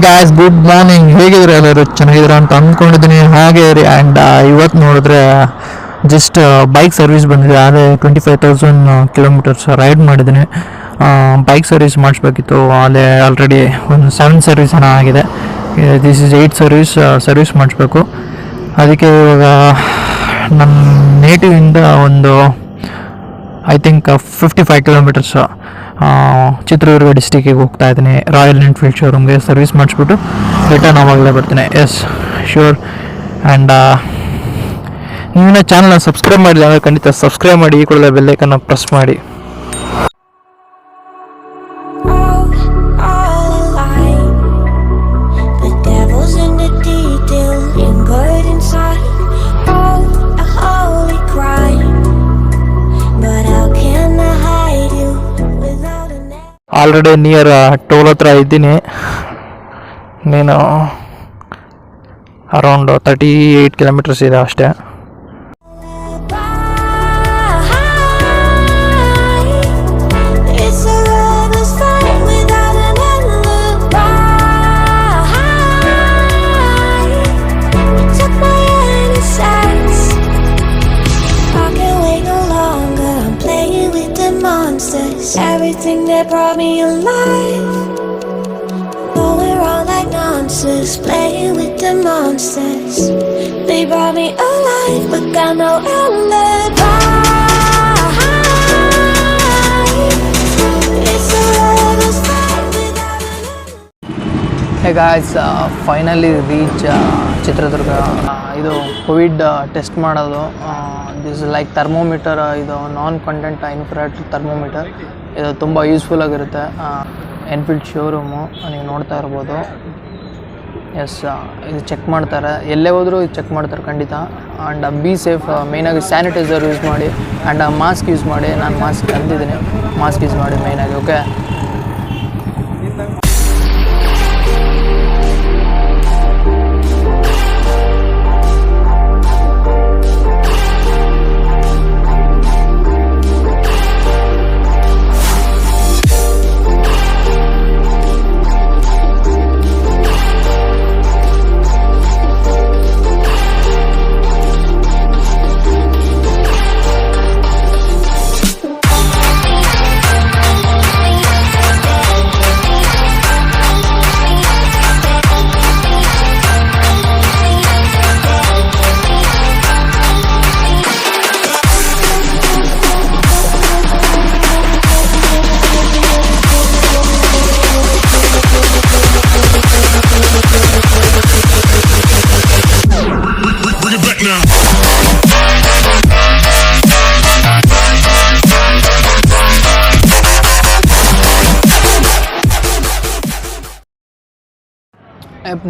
Guys, good morning. ಹೇಗಿದ್ರೆ ಎಲ್ಲರೂ ಚೆನ್ನಾಗಿದ್ದೀರಾ ಅಂತ ಅಂದ್ಕೊಂಡಿದ್ದೀನಿ. ಹಾಗೆ ರೀ. ಆ್ಯಂಡ್ ಇವತ್ತು ನೋಡಿದ್ರೆ ಜಸ್ಟ್ ಬೈಕ್ ಸರ್ವಿಸ್ ಬಂದಿದೆ. ಅದೇ 25,000 ಕಿಲೋಮೀಟರ್ಸ್ ರೈಡ್ ಮಾಡಿದ್ದೀನಿ. ಬೈಕ್ ಸರ್ವಿಸ್ ಮಾಡಿಸ್ಬೇಕಿತ್ತು. ಅದೇ ಆಲ್ರೆಡಿ ಒಂದು 7 ಸರ್ವಿಸ್ ಏನೋ ಆಗಿದೆ. ದಿಸ್ ಇಸ್ 8 ಸರ್ವಿಸ್ ಮಾಡಿಸ್ಬೇಕು. ಅದಕ್ಕೆ ಇವಾಗ ನನ್ನ ನೇಟಿವಿಂದ ಒಂದು ಐ ಥಿಂಕ್ 55 ಕಿಲೋಮೀಟರ್ಸ್ ಚಿತ್ರದುರ್ಗ ಡಿಸ್ಟಿಕ್ಕಿಗೆ ಹೋಗ್ತಾ ಇದ್ದೀನಿ. ರಾಯಲ್ ಎನ್ಫೀಲ್ಡ್ ಶೋರೂಮ್ಗೆ ಸರ್ವಿಸ್ ಮಾಡಿಸ್ಬಿಟ್ಟು ರಿಟರ್ನ್ ಆವಾಗಲೇ ಬರ್ತೀನಿ. S sure. ಆ್ಯಂಡ್ ನೀವಿನ ಚಾನಲ್ನ ಸಬ್ಸ್ಕ್ರೈಬ್ ಮಾಡಿಲ್ಲ ಅಂದರೆ ಖಂಡಿತ ಸಬ್ಸ್ಕ್ರೈಬ್ ಮಾಡಿ. ಈ ಕೂಡಲೇ ಬೆಲ್ಲೈಕನ್ನ ಪ್ರೆಸ್ ಮಾಡಿ. ಆಲ್ರೆಡಿ ನಿಯರ್ ಟೋಲ್ ಹತ್ರ ಇದ್ದೀನಿ. ನೀನು ಅರೌಂಡ್ 38 ಕಿಲೋಮೀಟರ್ಸ್ ಇದೆ ಅಷ್ಟೇ. Everything that brought me alive, oh, we're all like monsters, playing with the monsters. They brought me alive, but got no alibi. It's a lover's fight without an end. Hey guys, finally reach Chitradurga. ಇದು Covid test ಮಾಡೋದು. This is like thermometer. ಇದು ನಾನ್ content infrared thermometer. ಇದು ತುಂಬ useful ಆಗಿರುತ್ತೆ. Enfield showroom ನೀವು ನೋಡ್ತಾ ಇರ್ಬೋದು. S, ಇದು ಚೆಕ್ ಮಾಡ್ತಾರೆ. ಎಲ್ಲೇ ಹೋದರೂ ಇದು ಚೆಕ್ ಮಾಡ್ತಾರೆ ಖಂಡಿತ. And be safe. ಮೇಯ್ನಾಗಿ ಸ್ಯಾನಿಟೈಸರ್ ಯೂಸ್ ಮಾಡಿ ಆ್ಯಂಡ್ ಮಾಸ್ಕ್ ಯೂಸ್ ಮಾಡಿ. ನಾನು ಮಾಸ್ಕ್ ತಂದಿದ್ದೀನಿ. ಮಾಸ್ಕ್ ಯೂಸ್ ಮಾಡಿ ಮೇಯ್ನಾಗಿ. ಓಕೆ.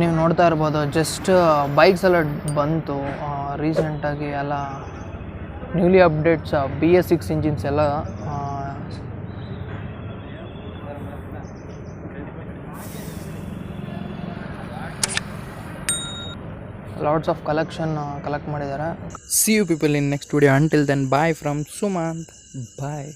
ನೀವು ನೋಡ್ತಾ ಇರ್ಬೋದು, ಜಸ್ಟ್ ಬೈಕ್ಸ್ ಎಲ್ಲ ಬಂತು ರೀಸೆಂಟಾಗಿ. ಎಲ್ಲ ನ್ಯೂಲಿ ಅಪ್ಡೇಟ್ಸ್ BS6 ಇಂಜಿನ್ಸ್ ಎಲ್ಲ ಲಾಟ್ಸ್ ಆಫ್ ಕಲೆಕ್ಟ್ ಮಾಡಿದ್ದಾರೆ. See you people in next video. Until then, bye from Sumanth. Bye.